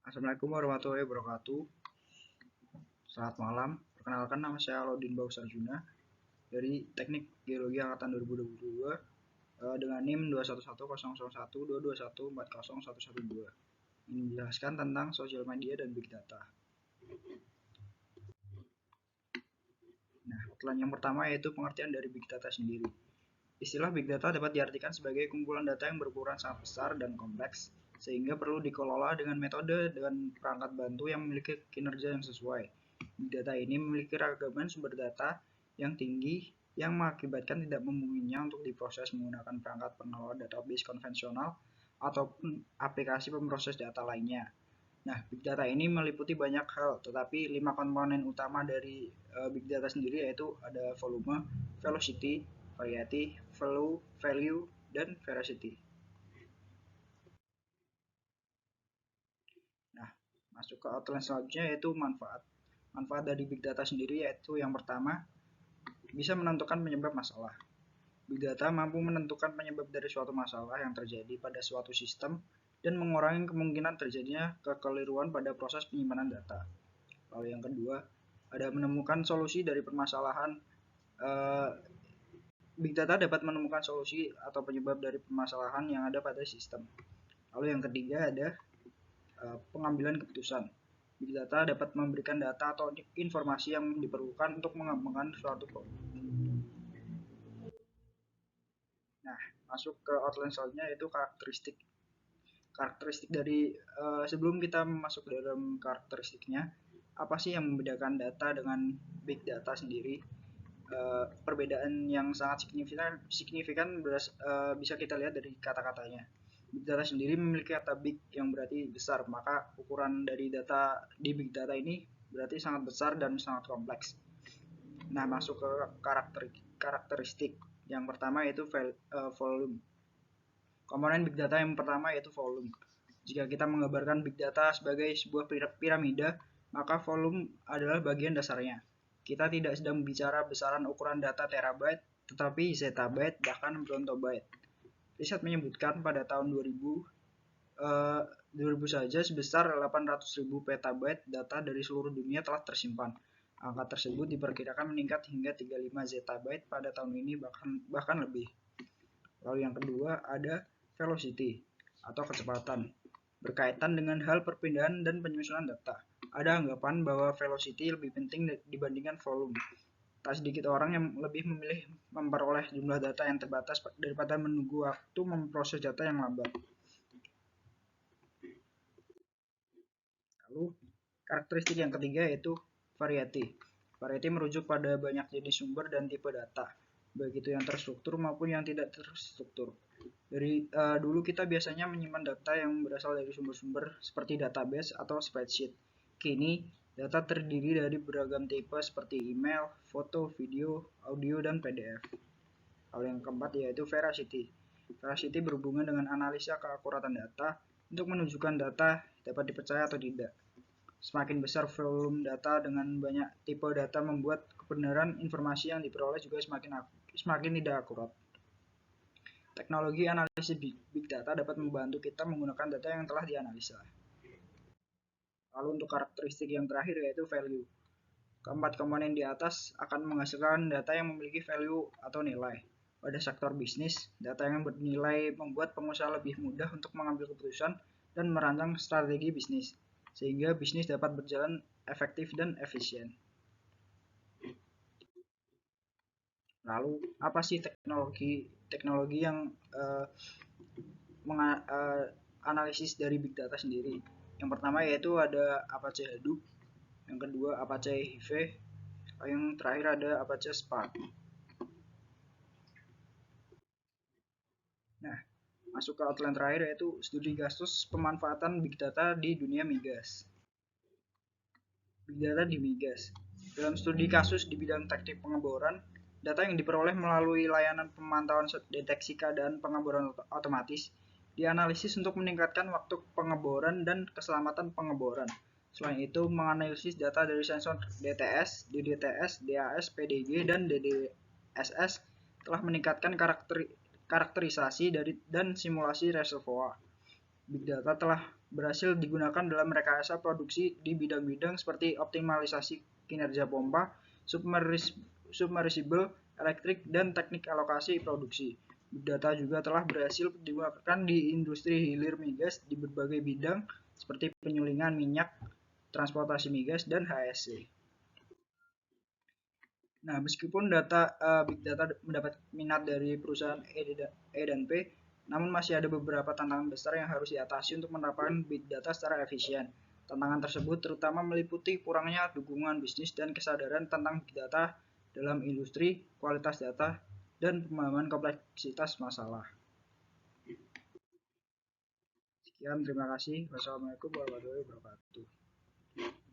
Assalamualaikum warahmatullahi wabarakatuh. Selamat malam. Perkenalkan, nama saya Alodin Baus Arjuna dari Teknik Geologi Angkatan 2022 dengan NIM 211001221404112. Ini menjelaskan tentang sosial media dan big data. Nah, outline yang pertama yaitu pengertian dari big data sendiri. Istilah big data dapat diartikan sebagai kumpulan data yang berukuran sangat besar dan kompleks, sehingga perlu dikelola dengan metode dan perangkat bantu yang memiliki kinerja yang sesuai. Big data ini memiliki ragaman sumber data yang tinggi yang mengakibatkan tidak memungkinnya untuk diproses menggunakan perangkat pengelola database konvensional ataupun aplikasi pemroses data lainnya. Nah, big data ini meliputi banyak hal, tetapi 5 komponen utama dari big data sendiri yaitu ada volume, velocity, variety, value, dan veracity. Nah, masuk ke outline selanjutnya yaitu manfaat. Manfaat dari big data sendiri yaitu yang pertama, bisa menentukan penyebab masalah. Big data mampu menentukan penyebab dari suatu masalah yang terjadi pada suatu sistem dan mengurangi kemungkinan terjadinya kekeliruan pada proses penyimpanan data. Lalu yang kedua, ada menemukan solusi dari permasalahan. Big data dapat menemukan solusi atau penyebab dari permasalahan yang ada pada sistem. Lalu yang ketiga ada pengambilan keputusan. Big data dapat memberikan data atau informasi yang diperlukan untuk mengembangkan suatu problem. Nah, masuk ke outline selanjutnya yaitu karakteristik. Karakteristik dari sebelum kita masuk ke dalam karakteristiknya, apa sih yang membedakan data dengan big data sendiri? Perbedaan yang sangat signifikan bisa kita lihat dari kata-katanya. Big data sendiri memiliki kata big yang berarti besar, maka ukuran dari data di big data ini berarti sangat besar dan sangat kompleks. Nah, masuk ke karakteristik. Yang pertama yaitu volume. Komponen big data yang pertama yaitu volume. Jika kita menggambarkan big data sebagai sebuah piramida, maka volume adalah bagian dasarnya. Kita tidak sedang bicara besaran ukuran data terabyte, tetapi zettabyte bahkan brontobyte. Riset menyebutkan pada tahun 2000 saja sebesar 800.000 petabyte data dari seluruh dunia telah tersimpan. Angka tersebut diperkirakan meningkat hingga 35 zettabyte pada tahun ini bahkan lebih. Lalu yang kedua ada velocity atau kecepatan. Berkaitan dengan hal perpindahan dan penyusunan data. Ada anggapan bahwa velocity lebih penting dibandingkan volume. Tak sedikit orang yang lebih memilih memperoleh jumlah data yang terbatas daripada menunggu waktu memproses data yang lambat. Lalu karakteristik yang ketiga yaitu variety. Variety merujuk pada banyak jenis sumber dan tipe data, baik itu yang terstruktur maupun yang tidak terstruktur. Dari dulu kita biasanya menyimpan data yang berasal dari sumber-sumber seperti database atau spreadsheet. Kini data terdiri dari beragam tipe seperti email, foto, video, audio, dan PDF. Lalu yang keempat yaitu veracity. Veracity berhubungan dengan analisa keakuratan data untuk menunjukkan data dapat dipercaya atau tidak. Semakin besar volume data dengan banyak tipe data membuat kebenaran informasi yang diperoleh juga semakin tidak akurat. Teknologi analisis big data dapat membantu kita menggunakan data yang telah dianalisa. Lalu untuk karakteristik yang terakhir yaitu value. Keempat komponen di atas akan menghasilkan data yang memiliki value atau nilai. Pada sektor bisnis, data yang bernilai membuat pengusaha lebih mudah untuk mengambil keputusan dan merancang strategi bisnis, sehingga bisnis dapat berjalan efektif dan efisien. Lalu, apa sih teknologi yang analisis dari big data sendiri? Yang pertama yaitu ada Apache Hadoop, yang kedua Apache Hive, yang terakhir ada Apache Spark. Nah, masuk ke outline terakhir yaitu studi kasus pemanfaatan big data di dunia migas. Big data di migas. Dalam studi kasus di bidang teknik pengeboran, data yang diperoleh melalui layanan pemantauan deteksi keadaan pengeboran otomatis dianalisis untuk meningkatkan waktu pengeboran dan keselamatan pengeboran. Selain itu, menganalisis data dari sensor DTS, DDTS, DAS, PDG, dan DDSS telah meningkatkan karakterisasi dan simulasi reservoir. Big Data telah berhasil digunakan dalam rekayasa produksi di bidang-bidang seperti optimalisasi kinerja pompa, submersible elektrik, dan teknik alokasi produksi. Big Data juga telah berhasil digunakan di industri hilir migas di berbagai bidang seperti penyulingan minyak, transportasi migas, dan HSE. Nah, meskipun Big Data mendapat minat dari perusahaan E dan P, namun masih ada beberapa tantangan besar yang harus diatasi untuk menerapkan Big Data secara efisien. Tantangan tersebut terutama meliputi kurangnya dukungan bisnis dan kesadaran tentang Big Data dalam industri, kualitas data, dan pemahaman kompleksitas masalah. Sekian, terima kasih. Wassalamualaikum warahmatullahi wabarakatuh.